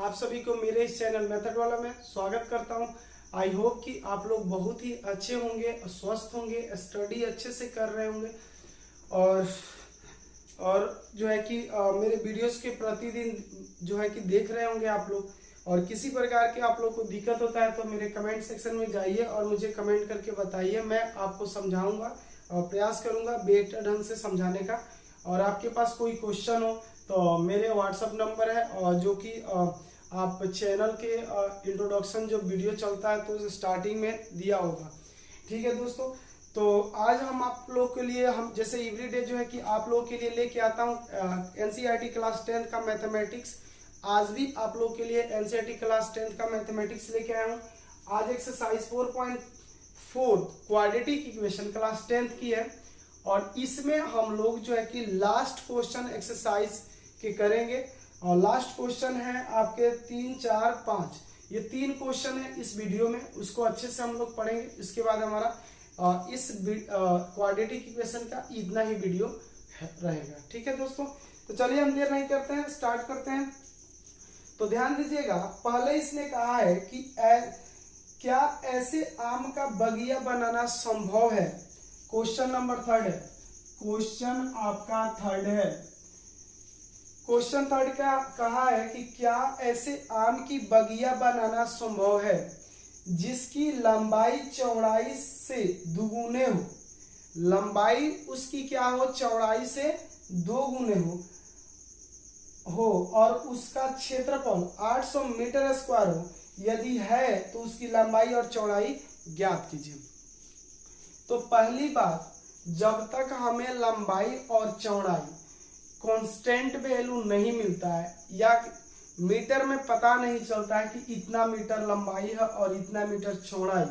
आप सभी को मेरे इस चैनल मेथड वाला में स्वागत करता हूं। आई होप कि आप लोग बहुत ही अच्छे होंगे, स्वस्थ होंगे, स्टडी अच्छे से कर रहे होंगे और जो है कि मेरे वीडियोस के प्रतिदिन जो है कि देख रहे होंगे आप लोग। और किसी प्रकार के आप लोग को दिक्कत होता है तो मेरे कमेंट सेक्शन में जाइए और मुझे कमेंट करके बताइए। मैं आपको समझाऊंगा और प्रयास करूंगा बेहतर ढंग से समझाने का। और आपके पास कोई क्वेश्चन हो तो मेरे व्हाट्सएप नंबर है, और जो कि आप चैनल के इंट्रोडक्शन जो वीडियो चलता है तो स्टार्टिंग में दिया होगा। ठीक है दोस्तों, तो आज हम आप लोग के लिए हम जैसे एवरीडे जो है कि आप लोगों के लिए लेके आता हूँ एनसीईआरटी क्लास 10 का मैथमेटिक्स। आज भी आप लोग के लिए एनसीईआरटी क्लास 10 का मैथमेटिक्स लेके आया हूँ। आज एक्सरसाइज 4.4 क्वाड्रेटिक इक्वेशन क्लास 10 की है, और इसमें हम लोग जो है कि लास्ट क्वेश्चन एक्सरसाइज के करेंगे। और लास्ट क्वेश्चन है आपके 3, 4, 5, ये 3 क्वेश्चन है इस वीडियो में, उसको अच्छे से हम लोग पढ़ेंगे। इसके बाद हमारा इस क्वाड्रेटिक इक्वेशन का इतना ही वीडियो रहेगा। ठीक है दोस्तों, तो चलिए हम देर नहीं करते हैं, स्टार्ट करते हैं। तो ध्यान दीजिएगा, पहले इसने कहा है कि क्या ऐसे आम का बगिया बनाना संभव है। क्वेश्चन नंबर 3 है, क्वेश्चन आपका 3 है। क्वेश्चन 3 का कहा है कि क्या ऐसे आम की बगिया बनाना संभव है जिसकी लंबाई चौड़ाई से दुगुने हो। लंबाई उसकी क्या हो, चौड़ाई से 2 गुने हो और उसका क्षेत्रफल 800 मीटर स्क्वायर हो। यदि है तो उसकी लंबाई और चौड़ाई ज्ञात कीजिए। तो पहली बात, जब तक हमें लंबाई और चौड़ाई कांस्टेंट वैल्यू नहीं मिलता है या मीटर में पता नहीं चलता है कि इतना मीटर लंबाई है और इतना मीटर चौड़ाई,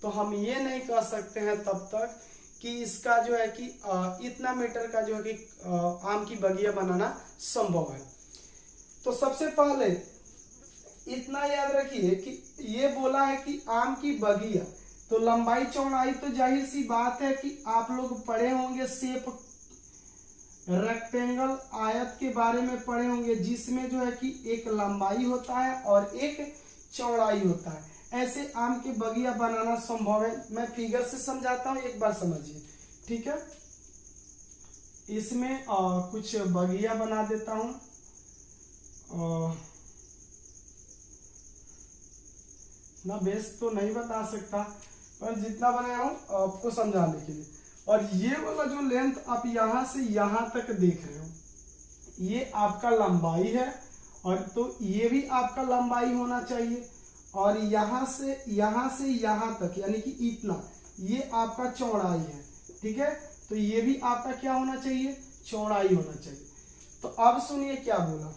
तो हम ये नहीं कह सकते हैं तब तक कि इसका जो है कि इतना मीटर का जो है कि आम की बगिया बनाना संभव है। तो सबसे पहले इतना याद रखिए कि ये बोला है कि आम की बगिया, तो लंबाई चौड़ाई तो जाहिर सी बात है कि आप लोग पढ़े होंगे, शेप रेक्टेंगल आयत के बारे में पढ़े होंगे, जिसमें जो है कि एक लंबाई होता है और एक चौड़ाई होता है। ऐसे आम के बगिया बनाना संभव है। मैं फिगर से समझाता हूं, एक बार समझिए। ठीक है, इसमें कुछ बगिया बना देता हूं। ना बेस तो नहीं बता सकता, पर जितना बनाया हूं आपको समझाने के लिए। और ये वाला जो लेंथ आप यहां से यहां तक देख रहे हो, ये आपका लंबाई है, और तो ये भी आपका लंबाई होना चाहिए। और यहां से यहां तक यानी कि इतना, ये आपका चौड़ाई है। ठीक है, तो ये भी आपका क्या होना चाहिए, चौड़ाई होना चाहिए। तो अब सुनिए क्या बोला,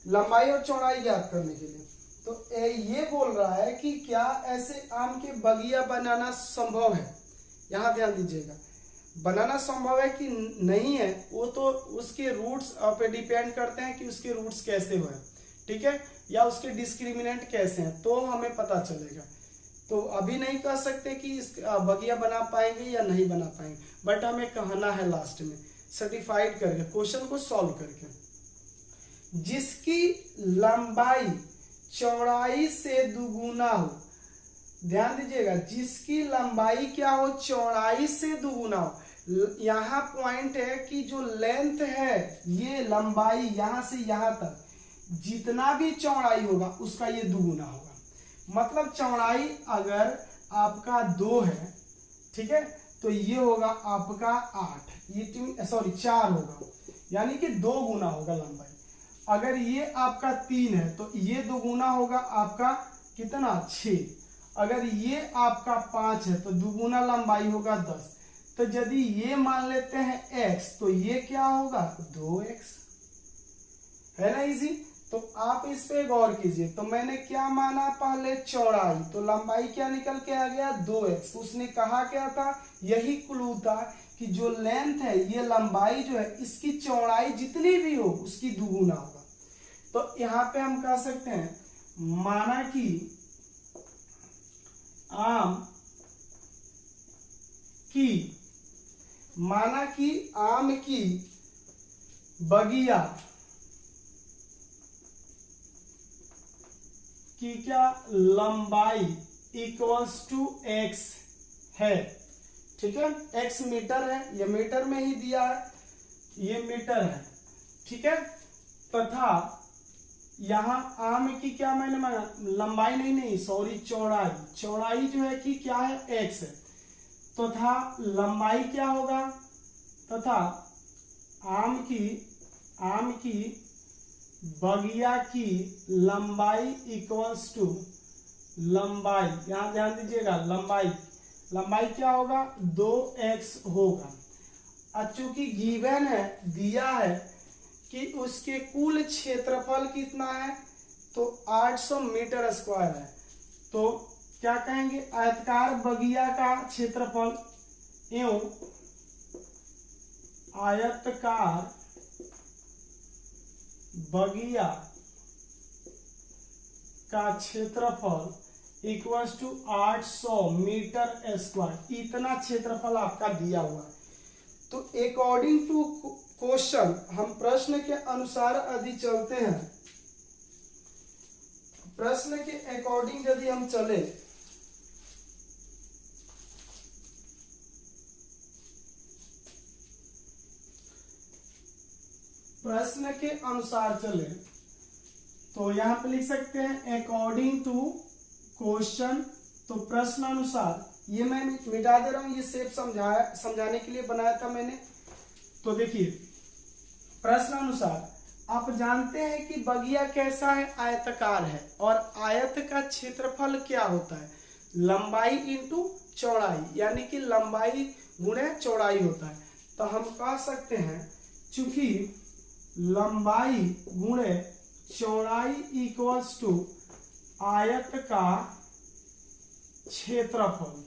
लंबाई और चौड़ाई ज्ञात करने के लिए। तो ये बोल रहा है कि क्या ऐसे आम के बगिया बनाना संभव है। यहां ध्यान दीजिएगा, बनाना संभव है कि नहीं है वो तो उसके रूट्स पे डिपेंड करते हैं कि उसके रूट्स कैसे हुए, ठीक है, या उसके डिस्क्रिमिनेंट कैसे हैं, तो हमें पता चलेगा। तो अभी नहीं कह सकते कि इस बगिया बना पाएंगे या नहीं बना पाएंगे, बट हमें कहना है लास्ट में सर्टिफाइड करके, क्वेश्चन को सॉल्व करके। जिसकी लंबाई चौड़ाई से दुगुना हो, ध्यान दीजिएगा, जिसकी लंबाई क्या हो, चौड़ाई से दुगुना हो। यहाँ पॉइंट है कि जो लेंथ है, ये लंबाई यहां से यहां तक जितना भी चौड़ाई होगा उसका ये दुगुना होगा। मतलब चौड़ाई अगर आपका 2 है, ठीक है, तो ये होगा आपका 8, ये 4 होगा, यानी कि 2 गुना होगा लंबाई। अगर ये आपका 3 है तो ये 2 गुना होगा आपका कितना, 6। अगर ये आपका 5 है तो 2 गुना लंबाई होगा 10। तो यदि ये मान लेते हैं x, तो ये क्या होगा, 2x, है ना इजी। तो आप इस पे गौर कीजिए। तो मैंने क्या माना, पहले चौड़ाई, तो लंबाई क्या निकल के आ गया, 2x। उसने कहा क्या था, यही क्लू था कि जो लेंथ है, ये लंबाई जो है, इसकी चौड़ाई जितनी भी हो उसकी दुगुना होगा। तो यहां पे हम कह सकते हैं, माना कि आम की बगिया की क्या लंबाई इक्वल्स टू x है, ठीक है। x मीटर है, ये मीटर में ही दिया है, ये मीटर है, ठीक है। तथा यहाँ आम की क्या मैंने मांगा, लंबाई नहीं सॉरी चौड़ाई, चौड़ाई जो है कि क्या है x है, तथा लंबाई क्या होगा, तथा आम की बगिया की लंबाई इक्वल्स टू लंबाई, यहां ध्यान दीजिएगा, लंबाई क्या होगा 2x होगा। अब चूंकि गिवन है, दिया है कि उसके कुल क्षेत्रफल कितना है, तो 800 मीटर स्क्वायर है, तो क्या कहेंगे आयताकार बगिया का क्षेत्रफल एवं आयताकार बगिया का क्षेत्रफल इक्वल्स टू 800 मीटर स्क्वायर, इतना क्षेत्रफल आपका दिया हुआ है। तो अकॉर्डिंग टू क्वेश्चन हम प्रश्न के अनुसार यदि चलते हैं, प्रश्न के अकॉर्डिंग यदि हम चले, प्रश्न के अनुसार चले तो यहां पे लिख सकते हैं अकॉर्डिंग टू क्वेश्चन, तो प्रश्न अनुसार, ये मैं मिटा दे रहा हूं, ये सेप समझाने के लिए बनाया था मैंने। तो देखिए प्रश्न अनुसार आप जानते हैं कि बगिया कैसा है, आयताकार है, और आयत का क्षेत्रफल क्या होता है, लंबाई इंटू चौड़ाई, यानी कि लंबाई गुणे चौड़ाई होता है। तो हम कह सकते हैं चूंकि लंबाई गुणे चौड़ाई इक्वल्स टू आयत का क्षेत्रफल,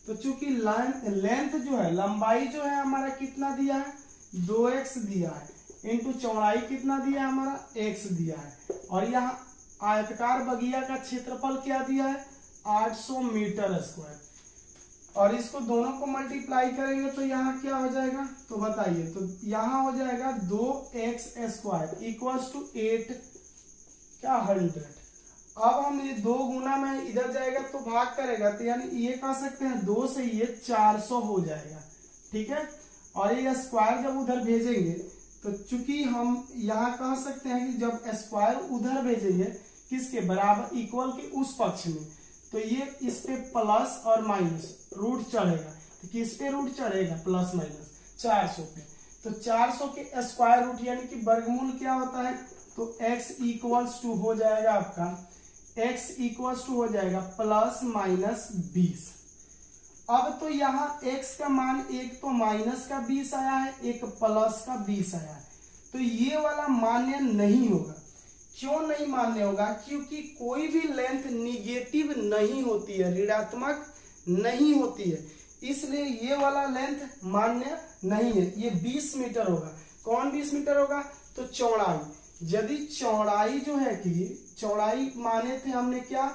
तो चूंकि लेंथ जो है, लंबाई जो है हमारा कितना दिया है 2x दिया है, इंटू चौड़ाई कितना दिया है हमारा x दिया है, और यहाँ आयताकार बगिया का क्षेत्रफल क्या दिया है 800 मीटर स्क्वायर, और इसको दोनों को मल्टीप्लाई करेंगे तो यहाँ क्या हो जाएगा, तो बताइए, तो यहाँ हो जाएगा 2x स्क्वायर इक्वल्स टू 8 क्या 100। अब हम ये 2 गुना में इधर जाएगा तो भाग करेगा, तो यानी ये कह सकते हैं 2 से ये 400 हो जाएगा, ठीक है। और ये स्क्वायर जब उधर भेजेंगे तो चूंकि हम यहाँ कह सकते हैं कि जब स्क्वायर उधर भेजेंगे किसके बराबर, इक्वल के उस पक्ष में, तो ये इस पे प्लस और माइनस रूट चढ़ेगा, तो किस पे रूट चढ़ेगा प्लस माइनस 400 पे, तो 400 के स्क्वायर रूट यानी कि वर्गमूल क्या होता है, तो x इक्वल्स टू हो जाएगा आपका, x इक्वल्स टू हो जाएगा प्लस माइनस 20। अब तो यहाँ x का मान एक तो माइनस का 20 आया है, एक प्लस का 20 आया है, तो ये वाला मान्य नहीं होगा। क्यों नहीं मान्य होगा, क्योंकि कोई भी लेंथ निगेटिव नहीं होती है, ऋणात्मक नहीं होती है, इसलिए ये वाला लेंथ मान्य नहीं है। ये 20 मीटर होगा, कौन 20 मीटर होगा, तो चौड़ाई, यदि चौड़ाई जो है कि चौड़ाई माने थे हमने क्या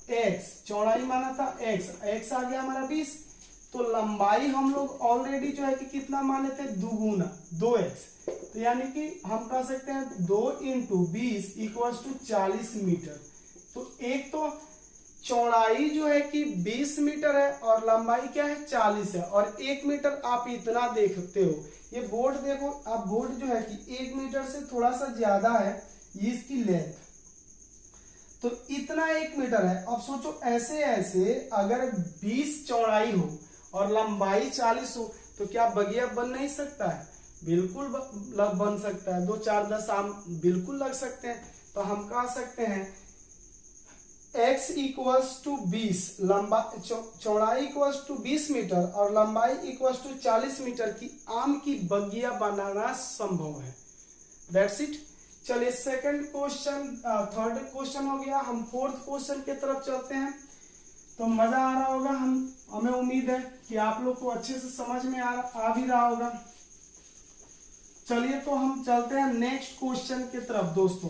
x, चौड़ाई माना था x आ गया हमारा 20, तो लंबाई हम लोग ऑलरेडी जो है कि कितना माने थे दुगुना 2x, तो यानी कि हम कह सकते हैं 2 इंटू 20 इक्वल्स टू 40 मीटर। तो एक तो चौड़ाई जो है कि 20 मीटर है और लंबाई क्या है 40 है, और 1 मीटर आप इतना देखते हो, ये बोर्ड देखो आप, बोर्ड जो है कि 1 मीटर से थोड़ा सा ज्यादा है ये इसकी लेंथ, तो इतना 1 मीटर है। अब सोचो ऐसे ऐसे अगर 20 चौड़ाई हो और लंबाई 40 हो तो क्या बगिया बन नहीं सकता है, बिल्कुल बन सकता है, 2 4 10 आम बिल्कुल लग सकते हैं। तो हम कह सकते हैं x इक्वल्स टू 20, लंबा चौड़ाई इक्वल्स टू 20 मीटर और लंबाई इक्वल्स टू 40 मीटर की आम की बगिया बनाना संभव है। That's it. चलिए सेकंड क्वेश्चन, थर्ड क्वेश्चन हो गया, हम फोर्थ क्वेश्चन की तरफ चलते हैं। तो मजा आ रहा होगा, हमें उम्मीद है कि आप लोग को अच्छे से समझ में आ भी रहा होगा। चलिए तो हम चलते हैं नेक्स्ट क्वेश्चन की तरफ। दोस्तों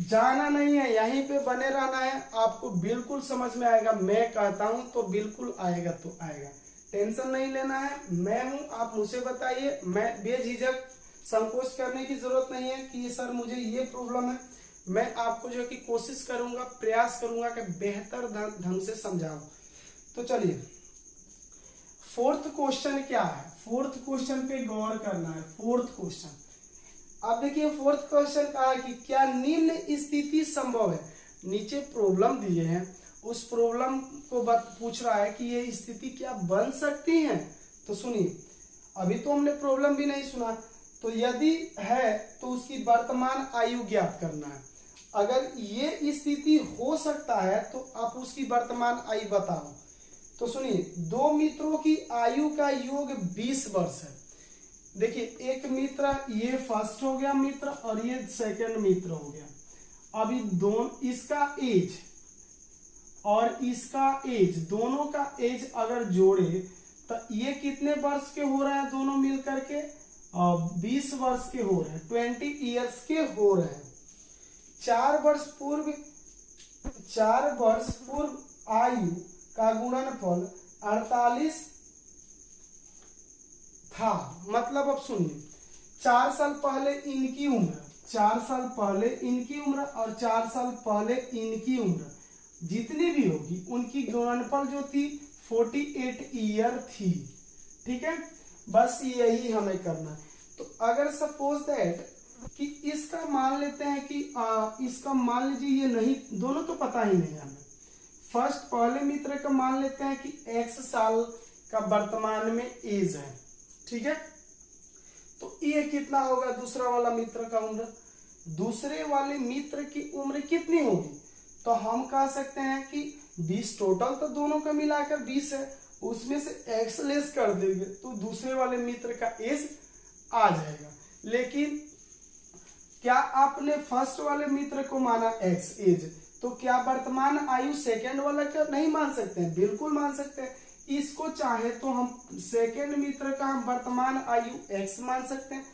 जाना नहीं है, यहीं पे बने रहना है, आपको बिल्कुल समझ में आएगा, मैं कहता हूं तो बिल्कुल आएगा, तो आएगा, टेंशन नहीं लेना है। मैं हूं, आप मुझे बताइए, मैं बेझिझक, संकोच करने की जरूरत नहीं है कि सर मुझे ये प्रॉब्लम है, मैं आपको जो है कि कोशिश करूंगा, प्रयास करूंगा कि बेहतर ढंग से समझाऊं। तो चलिए, फोर्थ क्वेश्चन क्या है, फोर्थ क्वेश्चन पे गौर करना है। फोर्थ क्वेश्चन, अब देखिए फोर्थ क्वेश्चन कहा है कि क्या निम्न स्थिति संभव है। नीचे प्रॉब्लम दिए हैं, उस प्रॉब्लम को पूछ रहा है कि ये स्थिति क्या बन सकती है। तो सुनिए, अभी तो हमने प्रॉब्लम भी नहीं सुना। तो यदि है तो उसकी वर्तमान आयु ज्ञात करना है। अगर ये स्थिति हो सकता है तो आप उसकी वर्तमान आयु बताओ। तो सुनिए, दो मित्रों की आयु का योग 20 वर्ष है। देखिए, एक मित्र, ये फर्स्ट हो गया मित्र और ये सेकंड मित्र हो गया। अभी दोनों, इसका एज और इसका एज, दोनों का एज अगर जोड़े तो ये कितने वर्ष के हो रहे हैं दोनों मिलकर के, 20 वर्ष के हो रहे हैं, 20 इयर्स के हो रहे हैं। 4 वर्ष पूर्व आयु का गुणनफल 48 था। मतलब अब सुनिए, 4 साल पहले इनकी उम्र, 4 साल पहले इनकी उम्र और 4 साल पहले इनकी उम्र जितनी भी होगी, उनकी गुणनफल जो थी 48 ईयर थी। ठीक है, बस यही हमें करना है। तो अगर सपोज दैट कि इसका मान लेते हैं कि इसका मान लीजिए, ये नहीं, दोनों तो पता ही नहीं हमें। फर्स्ट पहले मित्र का मान लेते हैं कि x साल का वर्तमान में एज है। ठीक है, तो ये कितना होगा दूसरा वाला मित्र का उम्र। दूसरे वाले मित्र की उम्र कितनी होगी, तो हम कह सकते हैं कि 20, टोटल तो दोनों का मिलाकर 20 है, उसमें से x लेस कर देंगे तो दूसरे वाले मित्र का एज आ जाएगा। लेकिन क्या आपने फर्स्ट वाले मित्र को माना x एज, तो क्या वर्तमान आयु सेकंड वाला का नहीं मान सकते हैं? बिल्कुल मान सकते हैं। इसको चाहे तो हम सेकंड मित्र का हम वर्तमान आयु x मान सकते हैं।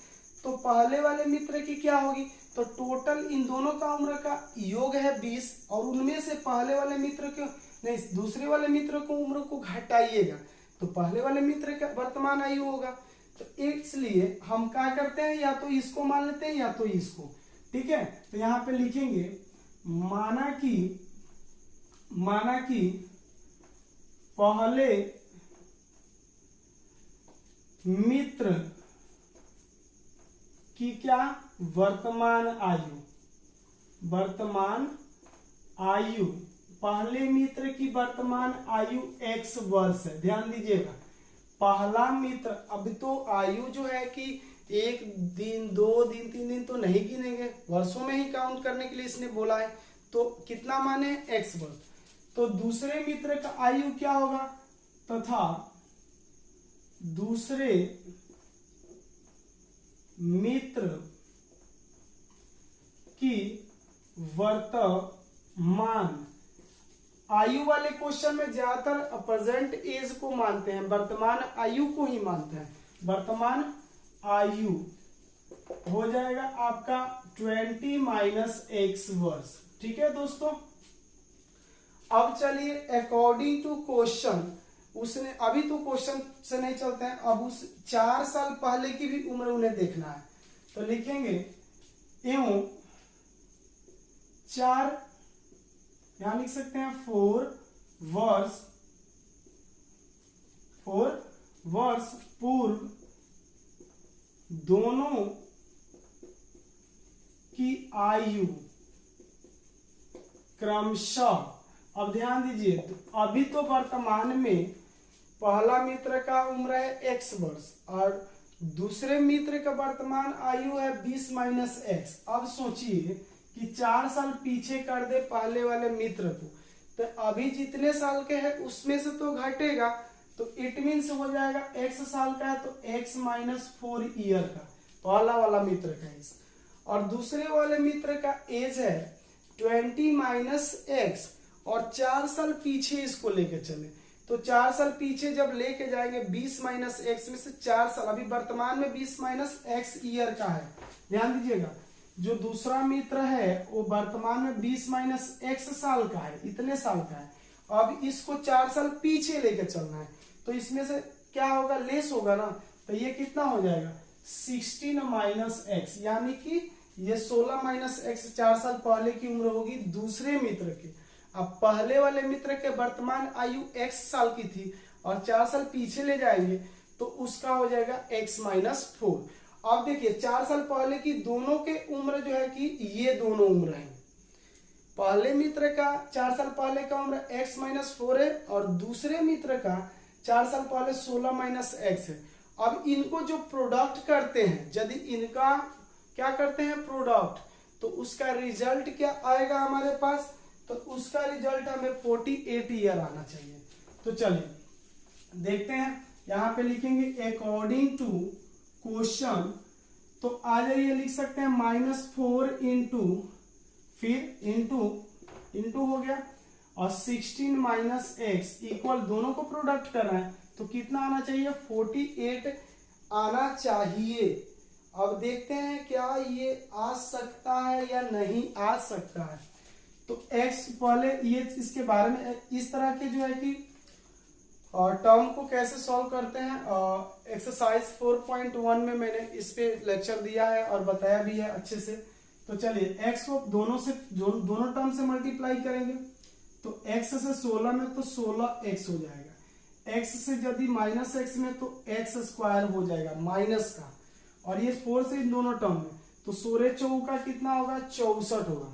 तो पहले वाले मित्र की क्या होगी, तो टोटल इन दोनों का उम्र का योग है 20 और उनमें से पहले वाले मित्र को नहीं, दूसरे वाले मित्र को उम्र को घटाइएगा तो पहले वाले मित्र का वर्तमान आयु होगा। तो इसलिए हम क्या करते हैं, या तो इसको मान लेते हैं या तो इसको। ठीक है, तो यहाँ पे लिखेंगे माना कि पहले मित्र की क्या वर्तमान आयु, पहले मित्र की वर्तमान आयु x वर्ष है। ध्यान दीजिएगा, पहला मित्र, अब तो आयु जो है कि 1 दिन 2 दिन 3 दिन तो नहीं गिनेंगे, वर्षों में ही काउंट करने के लिए इसने बोला है। तो कितना माने, x वर्ष। तो दूसरे मित्र का आयु क्या होगा, तथा दूसरे मित्र की वर्तमान आयु वाले क्वेश्चन में ज्यादातर प्रेजेंट एज को मानते हैं, वर्तमान आयु को ही मानते हैं। वर्तमान आयु हो जाएगा आपका 20 माइनस x वर्ष। ठीक है दोस्तों, अब चलिए अकॉर्डिंग टू क्वेश्चन, उसने अभी तो क्वेश्चन से नहीं चलते हैं, अब उस 4 साल पहले की भी उम्र उन्हें देखना है। तो लिखेंगे एवं 4, यहां लिख सकते हैं 4 वर्ष पूर्व दोनों की आयु क्रमशः, अब ध्यान दीजिए, अभी तो वर्तमान में पहला मित्र का उम्र है x वर्ष और दूसरे मित्र का वर्तमान आयु है 20 माइनस x। अब सोचिए कि 4 साल पीछे कर दे पहले वाले मित्र को, तो अभी जितने साल के हैं उसमें से तो घटेगा, तो इट मीन्स हो जाएगा x साल का है तो x माइनस 4 ईयर का पहला वाला मित्र का एज, और दूसरे वाले मित्र का एज है 20 माइनस x और 4 साल पीछे इसको लेके चले, तो 4 साल पीछे जब लेके जाएंगे 20 माइनस x में से 4 साल, अभी वर्तमान में 20 माइनस x ईयर का है। ध्यान दीजिएगा, जो दूसरा मित्र है वो वर्तमान में 20 माइनस x साल का है, इतने साल का है। अब इसको 4 साल पीछे लेके चलना है, तो इसमें से क्या होगा, लेस होगा ना, तो ये कितना हो जाएगा 16 माइनस x, यानी कि ये 16 माइनस एक्स 4 साल पहले की उम्र होगी दूसरे मित्र की। अब पहले वाले मित्र के वर्तमान आयु x साल की थी और 4 साल पीछे ले जाएंगे तो उसका हो जाएगा x माइनस 4। अब देखिए 4 साल पहले की दोनों के उम्र जो है कि ये दोनों उम्र है। पहले मित्र का 4 साल पहले का उम्र x माइनस 4 है और दूसरे मित्र का 4 साल पहले 16 माइनस एक्स है। अब इनको जो प्रोडक्ट करते हैं, यदि इनका क्या करते हैं प्रोडक्ट, तो उसका रिजल्ट क्या आएगा हमारे पास, तो उसका रिजल्ट हमें 48 ईयर आना चाहिए। तो चलिए देखते हैं, यहां पे लिखेंगे अकॉर्डिंग टू क्वेश्चन, तो आ जाइए लिख सकते हैं -4 इंटू, फिर इंटू हो गया और 16 माइनस एक्स इक्वल, दोनों को प्रोडक्ट कर रहे हैं तो कितना आना चाहिए 48 आना चाहिए। अब देखते हैं क्या ये आ सकता है या नहीं आ सकता है। तो x पहले ये इसके बारे में इस तरह के जो है कि टर्म को कैसे सॉल्व करते हैं, एक्सरसाइज 4.1 में मैंने इस पे लेक्चर दिया है और बताया भी है अच्छे से। तो चलिए x को दोनों टर्म से मल्टीप्लाई करेंगे तो x से 16 में तो 16x हो जाएगा, x से यदि माइनस एक्स में तो x स्क्वायर हो जाएगा माइनस का, और ये 4 से इन दोनों टर्म में तो 16 चौका कितना होगा 64 होगा,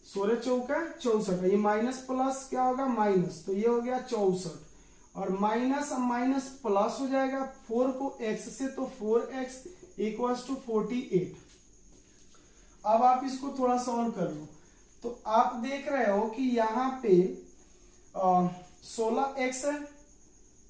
16 चौका 64, ये माइनस प्लस क्या होगा माइनस, तो ये हो गया 64 और माइनस माइनस प्लस हो जाएगा 4 को x से तो 4x इक्वल्स टू 48। अब आप इसको थोड़ा सॉल्व कर लो तो आप देख रहे हो कि यहाँ पे 16x है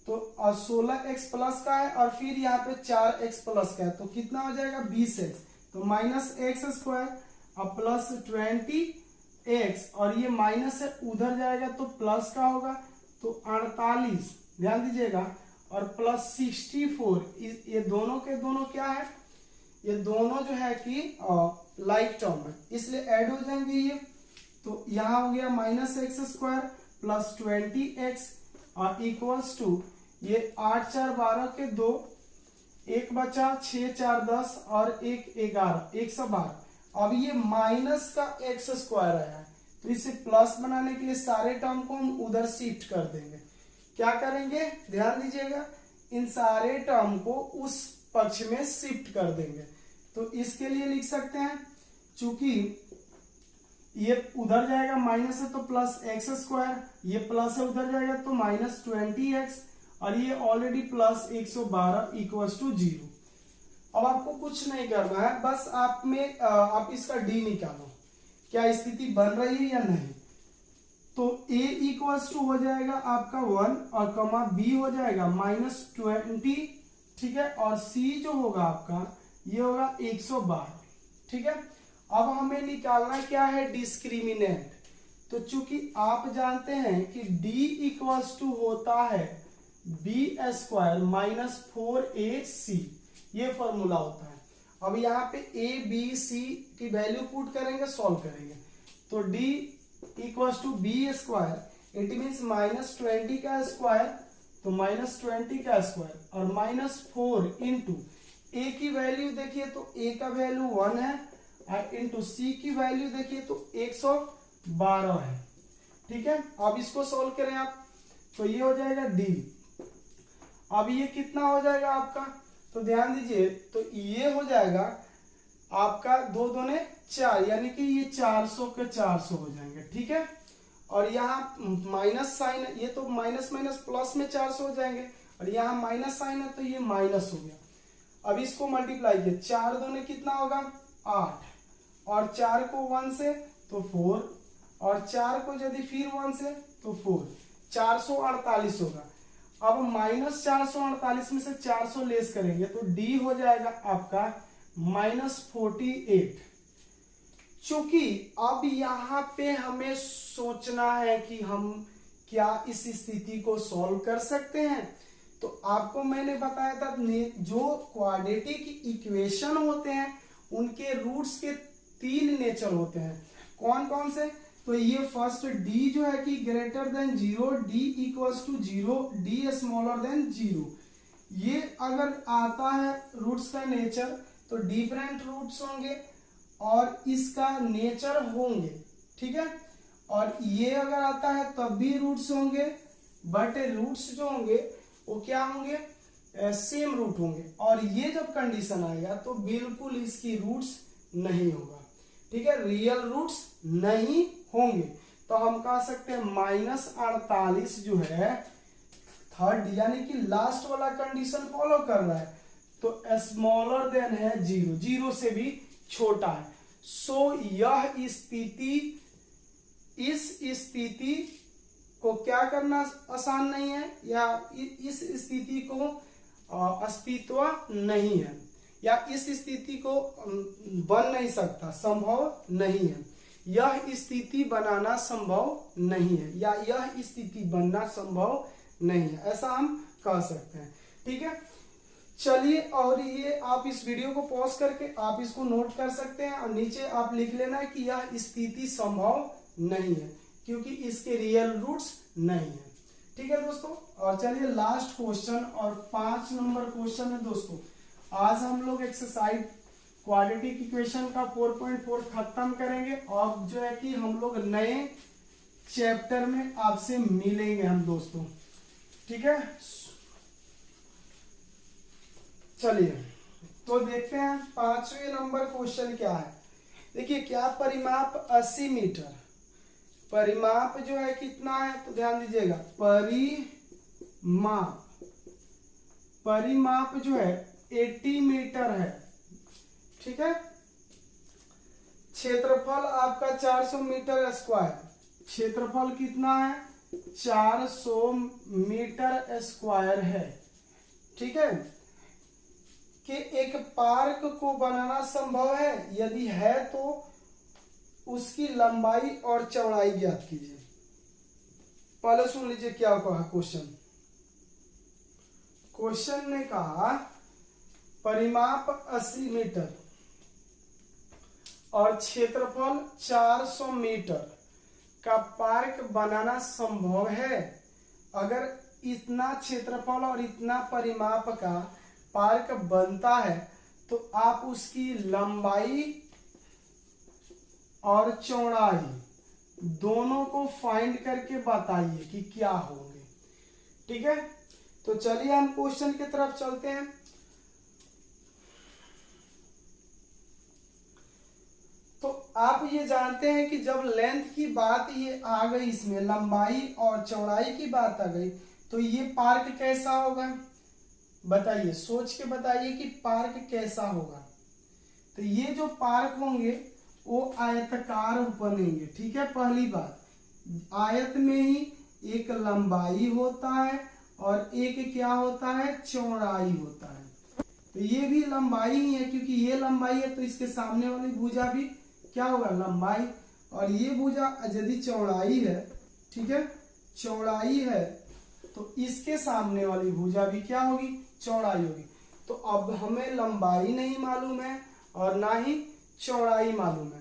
तो 16x प्लस का है और फिर यहाँ पे 4x प्लस का है तो कितना हो जाएगा 20x, तो माइनस एक्स स्क्वायर और प्लस 20x और ये माइनस है उधर जाएगा तो प्लस का होगा तो 48, ध्यान दीजिएगा, और प्लस 64, ये दोनों के दोनों क्या है, ये दोनों जो है कि लाइक टर्म है इसलिए ऐड हो जाएंगे ये, तो यहाँ हो गया minus x square plus 20x और इक्वल्स टू ये 8 4 12 के 2, 1 बचा 6 4 10 और 1 11 112। अब ये माइनस का एक्स स्क्वायर आया है तो इसे प्लस बनाने के लिए सारे टर्म को हम उधर शिफ्ट कर देंगे। क्या करेंगे ध्यान दीजिएगा, इन सारे टर्म को उस पक्ष में शिफ्ट कर देंगे। तो इसके लिए लिख सकते हैं चूंकि ये उधर जाएगा माइनस है तो प्लस एक्स स्क्वायर, ये प्लस है उधर जाएगा तो माइनस 20x और ये ऑलरेडी प्लस 112 इक्वल्स टू 0। अब आपको कुछ नहीं करना है, बस आप इसका डी निकालो क्या स्थिति बन रही है या नहीं। तो a इक्वल्स टू हो जाएगा आपका 1 और कमा b हो जाएगा -20, ठीक है, और c जो होगा आपका ये होगा 112, ठीक है। अब हमें निकालना क्या है डिस्क्रिमिनेंट, तो चूंकि आप जानते हैं कि d इक्वल्स टू होता है b स्क्वायर माइनस 4ac, ये फॉर्मूला होता है। अब यहाँ पे a b c की वैल्यू पुट करेंगे सॉल्व करेंगे तो d equals to b square, it means -20 का स्क्वायर तो -20 का स्क्वायर और -4 इंटू a की वैल्यू देखिए तो a का वैल्यू 1 है और इंटू c की वैल्यू देखिए तो 112 है, ठीक है। अब इसको सॉल्व करें आप तो ये हो जाएगा d। अब ये कितना हो जाएगा आपका, तो ध्यान दीजिए तो ये हो जाएगा आपका 2 दूने 4 यानी कि ये 400 के 400 हो जाएंगे, ठीक है। और यहाँ माइनस साइन है, ये तो माइनस माइनस प्लस में 400 हो जाएंगे और यहाँ माइनस साइन है तो ये माइनस हो गया। अब इसको मल्टीप्लाई किया 4 दूने कितना होगा 8 और 4 को 1 से तो 4 और 4 को यदि फिर 1 से तो 4, 448 होगा। अब -448 में से 400 लेस करेंगे तो d हो जाएगा आपका -48। चूंकि अब यहाँ पे हमें सोचना है कि हम क्या इस स्थिति को सॉल्व कर सकते हैं, तो आपको मैंने बताया था जो क्वाड्रेटिक इक्वेशन होते हैं उनके रूट्स के 3 नेचर होते हैं। कौन कौन से, तो ये फर्स्ट d जो है कि greater than 0, d equals to 0, d smaller than 0, ये अगर आता है रूट्स का नेचर तो डिफरेंट रूट्स होंगे और इसका नेचर होंगे, ठीक है। और ये अगर आता है तब भी रूट्स होंगे, बट रूट्स जो होंगे वो क्या होंगे, सेम रूट होंगे। और ये जब कंडीशन आएगा तो बिल्कुल इसकी रूट्स नहीं होगा, ठीक है, रियल रूट्स नहीं होंगे। तो हम कह सकते हैं -48 जो है थर्ड यानी कि लास्ट वाला कंडीशन फॉलो कर रहा है, तो स्मॉलर देन है 0, 0 से भी छोटा है। सो यह स्थिति, इस स्थिति को क्या करना आसान नहीं है, या इस स्थिति को अस्तित्व नहीं है, या इस स्थिति को बन नहीं सकता, संभव नहीं है। यह स्थिति बनाना संभव नहीं है, या यह स्थिति बनना संभव नहीं है, ऐसा हम कह सकते हैं, ठीक है। चलिए, और ये आप इस वीडियो को पॉज करके आप इसको नोट कर सकते हैं, और नीचे आप लिख लेना कि यह स्थिति संभव नहीं है क्योंकि इसके रियल रूट्स नहीं है, ठीक है दोस्तों। और चलिए लास्ट क्वेश्चन और 5 नंबर क्वेश्चन है दोस्तों। आज हम लोग एक्सरसाइज क्वाड्रेटिक इक्वेशन का 4.4 खत्म करेंगे, और जो है कि हम लोग नए चैप्टर में आपसे मिलेंगे हम दोस्तों, ठीक है। चलिए तो देखते हैं 5वें नंबर क्वेश्चन क्या है। देखिए, क्या परिमाप 80 मीटर, परिमाप जो है कितना है, तो ध्यान दीजिएगा, परिमाप जो है 80 मीटर है, ठीक है। क्षेत्रफल आपका 400 मीटर स्क्वायर, क्षेत्रफल कितना है, 400 मीटर स्क्वायर है, ठीक है। कि एक पार्क को बनाना संभव है, यदि है तो उसकी लंबाई और चौड़ाई ज्ञात कीजिए। पहले सुन लीजिए क्या कहा क्वेश्चन। क्वेश्चन ने कहा परिमाप 80 मीटर और क्षेत्रफल 400 मीटर का पार्क बनाना संभव है। अगर इतना क्षेत्रफल और इतना परिमाप का पार्क बनता है तो आप उसकी लंबाई और चौड़ाई दोनों को फाइंड करके बताइए कि क्या होंगे, ठीक है। तो चलिए हम क्वेश्चन की तरफ चलते हैं। तो आप ये जानते हैं कि जब लेंथ की बात ये आ गई, इसमें लंबाई और चौड़ाई की बात आ गई, तो ये पार्क कैसा होगा, बताइए, सोच के बताइए कि पार्क कैसा होगा। तो ये जो पार्क होंगे वो आयताकार बनेंगे, ठीक है। पहली बात, आयत में ही एक लंबाई होता है और एक क्या होता है, चौड़ाई होता है। तो ये भी लंबाई ही है, क्योंकि ये लंबाई है तो इसके सामने वाली भुजा भी क्या होगा, लंबाई। और ये भुजा यदि चौड़ाई है, ठीक है, चौड़ाई है, तो इसके सामने वाली भुजा भी क्या होगी, चौड़ाई होगी। तो अब हमें लंबाई नहीं मालूम है और ना ही चौड़ाई मालूम है,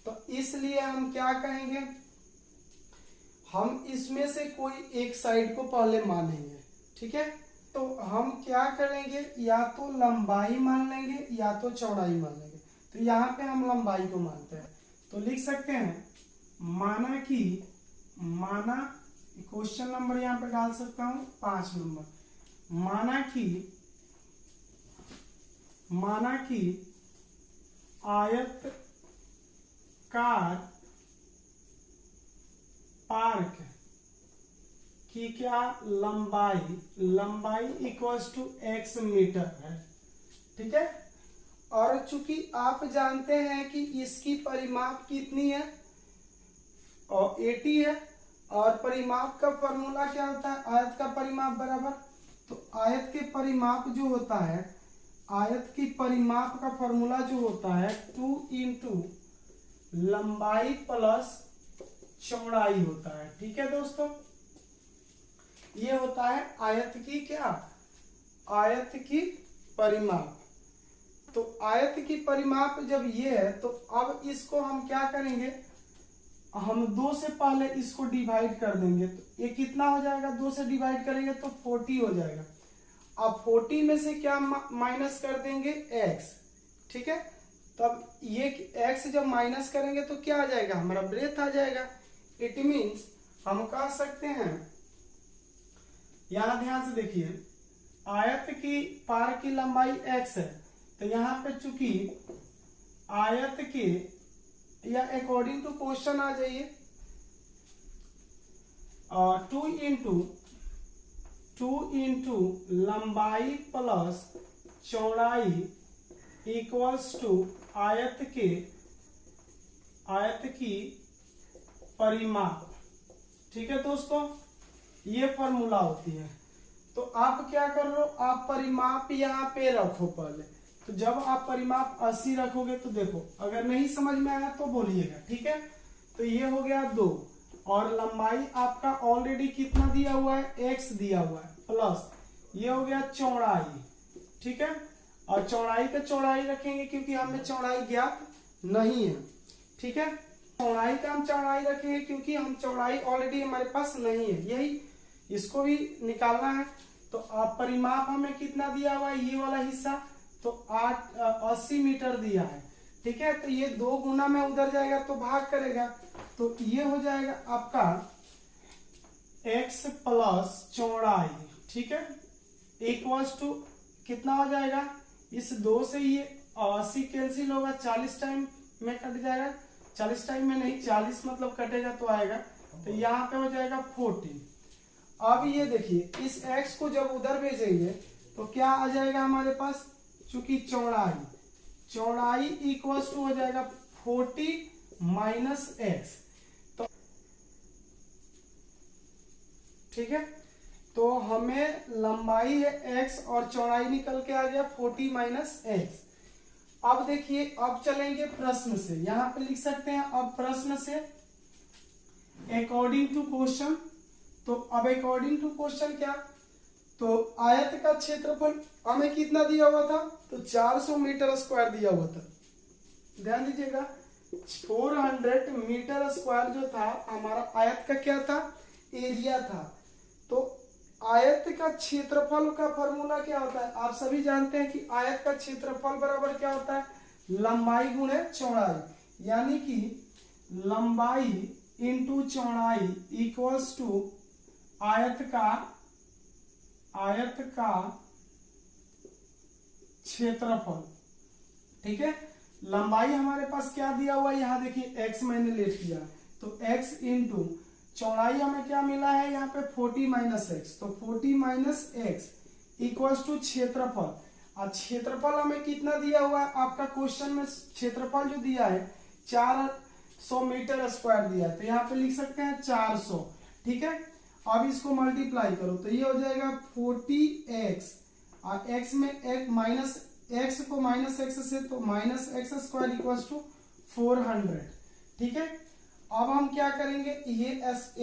तो इसलिए हम क्या कहेंगे, हम इसमें से कोई एक साइड को पहले मानेंगे, ठीक है। तो हम क्या करेंगे, या तो लंबाई मान लेंगे या तो चौड़ाई मान लेंगे। तो यहाँ पे हम लंबाई को मानते हैं, तो लिख सकते हैं माना क्वेश्चन नंबर यहाँ पे डाल सकता हूं 5 नंबर। माना कि आयतकार पार्क की क्या लंबाई इक्वल्स टू x मीटर है, ठीक है। और चूंकि आप जानते हैं कि इसकी परिमाप कितनी है, और 80 है, और परिमाप का फॉर्मूला क्या होता है, आयत का परिमाप बराबर, तो आयत के परिमाप जो होता है, आयत की परिमाप का फॉर्मूला जो होता है 2 इंटू लंबाई प्लस चौड़ाई होता है, ठीक है दोस्तों। ये होता है आयत की क्या, आयत की परिमाप। तो आयत की परिमाप जब ये है, तो अब इसको हम क्या करेंगे, हम 2 से पहले इसको डिवाइड कर देंगे। तो ये कितना हो जाएगा, 2 से डिवाइड करेंगे तो 40 हो जाएगा। अब 40 में से क्या माइनस कर देंगे, x, ठीक है। तब ये x जब माइनस करेंगे तो क्या आ जाएगा, हमारा ब्रेथ आ जाएगा। इट मीन्स हम कह सकते हैं, यहां ध्यान से देखिए, आयत की पार की लंबाई x है, तो यहाँ पे चूंकि आयत के, या अकॉर्डिंग टू क्वेश्चन आ जाइए, 2 इंटू लंबाई प्लस चौड़ाई इक्वल्स टू आयत की परिमाप। ठीक है दोस्तों, ये फॉर्मूला होती है। तो आप क्या कर रहे हो, आप परिमाप यहाँ पे रखो पहले। तो जब आप परिमाप 80 रखोगे तो देखो, अगर नहीं समझ में आया तो बोलिएगा, ठीक है। तो ये हो गया 2, और लंबाई आपका ऑलरेडी कितना दिया हुआ है, x दिया हुआ है, प्लस ये हो गया चौड़ाई, ठीक है। और चौड़ाई पे चौड़ाई रखेंगे क्योंकि हमें चौड़ाई ज्ञात नहीं है, ठीक है। चौड़ाई का हम चौड़ाई रखेंगे क्योंकि हम चौड़ाई ऑलरेडी हमारे पास नहीं है, यही इसको भी निकालना है। तो परिमाप हमें कितना दिया हुआ है, ये वाला हिस्सा, तो 80 मीटर दिया है, ठीक है। तो ये 2 गुना में उधर जाएगा तो भाग करेगा, तो ये हो जाएगा आपका x प्लस चौड़ाई, ठीक है, इक्वल्स टू कितना हो जाएगा, इस 2 से ये 80 कैंसिल होगा, 40 टाइम में कट जाएगा, 40 टाइम में नहीं, 40 मतलब कटेगा तो आएगा, तो यहाँ पे हो जाएगा 40। अब ये देखिए, इस x को जब उधर भेजेंगे तो क्या आ जाएगा हमारे पास, चूंकि चौड़ाई इक्वल्स टू हो जाएगा 40 माइनस x, तो ठीक है। तो हमें लंबाई है x और चौड़ाई निकल के आ गया 40 माइनस x। अब देखिए, अब चलेंगे प्रश्न से, यहां पे लिख सकते हैं अब प्रश्न से अकॉर्डिंग टू क्वेश्चन। तो अब अकॉर्डिंग टू क्वेश्चन क्या, तो आयत का क्षेत्रफल हमें कितना दिया हुआ था, तो 400 मीटर स्क्वायर दिया हुआ था, ध्यान दीजिएगा। 400 मीटर स्क्वायर जो था हमारा आयत का क्या था, एरिया था। तो आयत का क्षेत्रफल का फॉर्मूला क्या होता है, आप सभी जानते हैं कि आयत का क्षेत्रफल बराबर क्या होता है, लंबाई गुणे चौड़ाई, यानी कि लंबाई इंटू चौड़ाई इक्वल्स टू आयत का क्षेत्रफल, ठीक है। लंबाई हमारे पास क्या दिया हुआ है, यहाँ देखिए x मैंने ले लिया, तो x इंटू चौड़ाई हमें क्या मिला है यहाँ पे 40 माइनस एक्स, तो 40 माइनस एक्स इक्वल्स टू क्षेत्रफल। और क्षेत्रफल हमें कितना दिया हुआ है, आपका क्वेश्चन में क्षेत्रफल जो दिया है 400 मीटर स्क्वायर दिया है, तो यहाँ पे लिख सकते हैं 400, ठीक है। अब इसको मल्टीप्लाई करो तो ये हो जाएगा 40x, और x में एक माइनस x को माइनस x से, तो minus x square equals to 400, ठीक है। अब हम क्या करेंगे, ये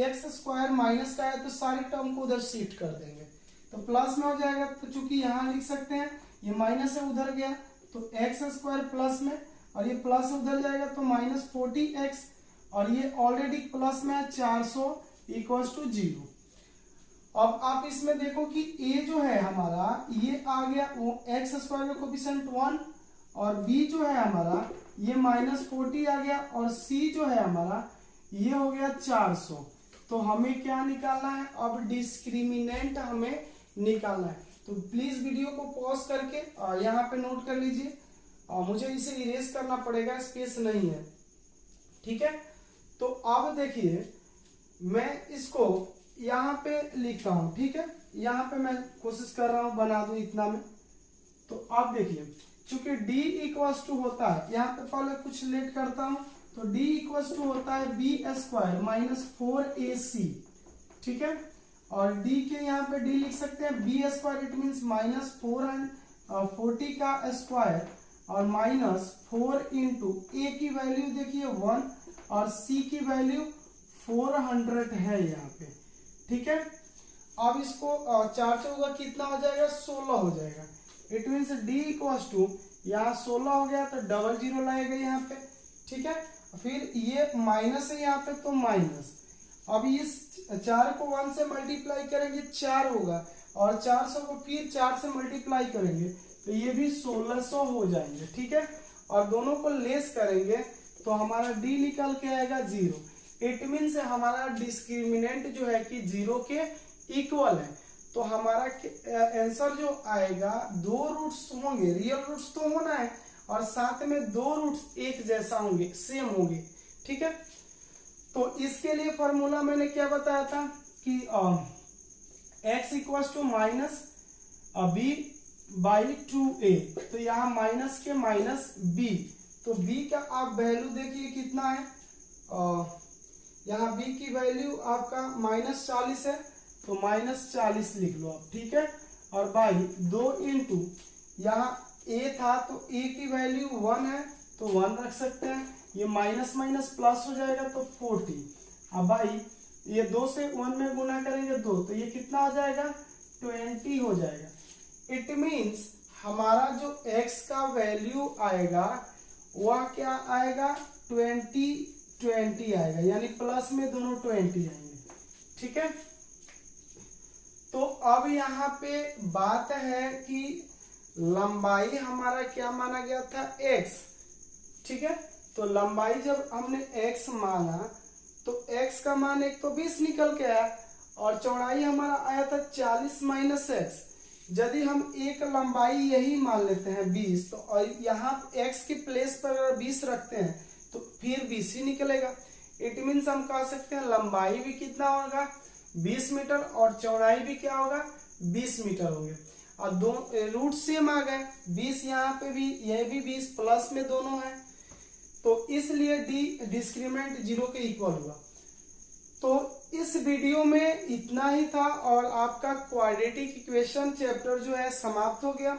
एक्स स्क्वायर माइनस का है तो सारी टर्म को उधर शिफ्ट कर देंगे, तो प्लस में हो जाएगा। तो चूंकि यहाँ लिख सकते हैं ये माइनस से उधर गया तो एक्स स्क्वायर प्लस में, और ये प्लस उधर जाएगा तो माइनस 40x, और ये ऑलरेडी प्लस में है 400 इक्वल्स टू 0। अब आप इसमें देखो कि a जो है हमारा ये आ गया वो एक्स स्क्वायर का कोफिशिएंट 1, और b जो है हमारा ये माइनस 40 आ गया, और c जो है हमारा ये हो गया 400। तो हमें क्या निकालना है, अब डिस्क्रिमिनेंट हमें निकालना है। तो प्लीज वीडियो को पॉज करके यहाँ पे नोट कर लीजिए, मुझे इसे इरेज करना पड़ेगा, स्पेस नहीं है, ठीक है। तो अब देखिए मैं इसको यहाँ पे लिखता हूँ, ठीक है। यहाँ पे मैं कोशिश कर रहा हूँ बना दूं इतना में। तो आप देखिए, चूंकि d इक्वल्स टू होता है, यहाँ पे पहले कुछ लेट करता हूँ, तो d इक्वल्स टू होता है बी स्क्वायर माइनस 4ac, ठीक है। और d के यहाँ पे d लिख सकते हैं B square, it means minus 40 का स्क्वायर और माइनस 4 इंटू a की वैल्यू देखिए 1 और c की वैल्यू 400 है यहाँ पे, ठीक है। अब इसको 4 से होगा कितना हो जाएगा, 16 हो जाएगा। It means d equals to यहाँ 16 हो गया तो डबल जीरो लाएगा यहाँ पे, ठीक है। फिर ये माइनस है यहाँ पे तो माइनस, अब इस 4 को 1 से मल्टीप्लाई करेंगे 4 होगा, और 400 को फिर 4 से मल्टीप्लाई करेंगे तो ये भी 1600 हो जाएंगे, ठीक है। और दोनों को लेस करेंगे तो हमारा डी निकल के आएगा 0। इट मीन्स हमारा डिस्क्रिमिनेंट जो है कि 0 के इक्वल है। तो हमारा आंसर जो आएगा, 2 रूट्स होंगे, रियल रूट्स तो होना है और साथ में 2 रूट्स एक जैसा होंगे, सेम होंगे। ठीक है, तो इसके लिए फॉर्मूला मैंने क्या बताया था कि x equals to minus b by 2a। तो यहाँ माइनस के माइनस b, तो b का आप वैल्यू देखिए कितना है, यहाँ b की वैल्यू आपका -40 है, तो -40 लिख लो आप। ठीक है, और बाई 2 इंटू यहाँ a था तो a की वैल्यू 1 है तो 1 रख सकते हैं, ये माइनस माइनस प्लस हो जाएगा तो 40। अब भाई ये 2 से 1 में गुना करेंगे 2, तो ये कितना हो जाएगा, 20 हो जाएगा। इट मीन्स हमारा जो x का वैल्यू आएगा वह क्या आएगा, 20 आएगा, यानी प्लस में दोनों 20 आएंगे। ठीक है, तो अब यहाँ पे बात है कि लंबाई हमारा क्या माना गया था, x। ठीक है, तो लंबाई जब हमने x माना तो x का मान एक तो 20 निकल के आया और चौड़ाई हमारा आया था 40 माइनस x। यदि हम एक लंबाई यही मान लेते हैं 20, तो और यहाँ x के प्लेस पर अगर 20 रखते हैं तो फिर 20 ही निकलेगा। इट मीन्स हम कह सकते हैं लंबाई भी कितना होगा, 20 मीटर और चौड़ाई भी क्या होगा, 20 मीटर होंगे। और दो रूट सेम आ गए, 20 यहाँ पे भी, यह भी 20, प्लस में दोनों है, तो इसलिए डी डिस्क्रिमिनेंट 0 के इक्वल हुआ। तो इस वीडियो में इतना ही था और आपका क्वाड्रेटिक इक्वेशन चैप्टर जो है समाप्त हो गया।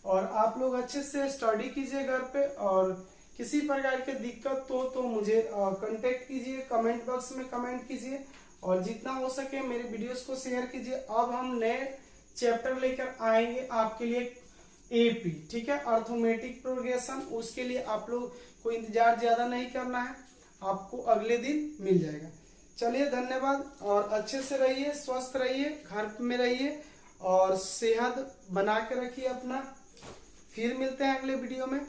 और आप लोग अच्छे से स्टडी कीजिए घर पे, और किसी प्रकार की दिक्कत हो तो मुझे कांटेक्ट कीजिए, कमेंट बॉक्स में कमेंट कीजिए, और जितना हो सके मेरे वीडियोस को शेयर कीजिए। अब हम नए चैप्टर लेकर आएंगे आपके लिए एपी, ठीक है, अर्थमेटिक प्रोग्रेशन। उसके लिए आप लोग को इंतजार ज्यादा नहीं करना है, आपको अगले दिन मिल जाएगा। चलिए, धन्यवाद, और अच्छे से रहिए, स्वस्थ रहिए, घर में रहिए और सेहत बना के रखिए अपना। फिर मिलते हैं अगले वीडियो में।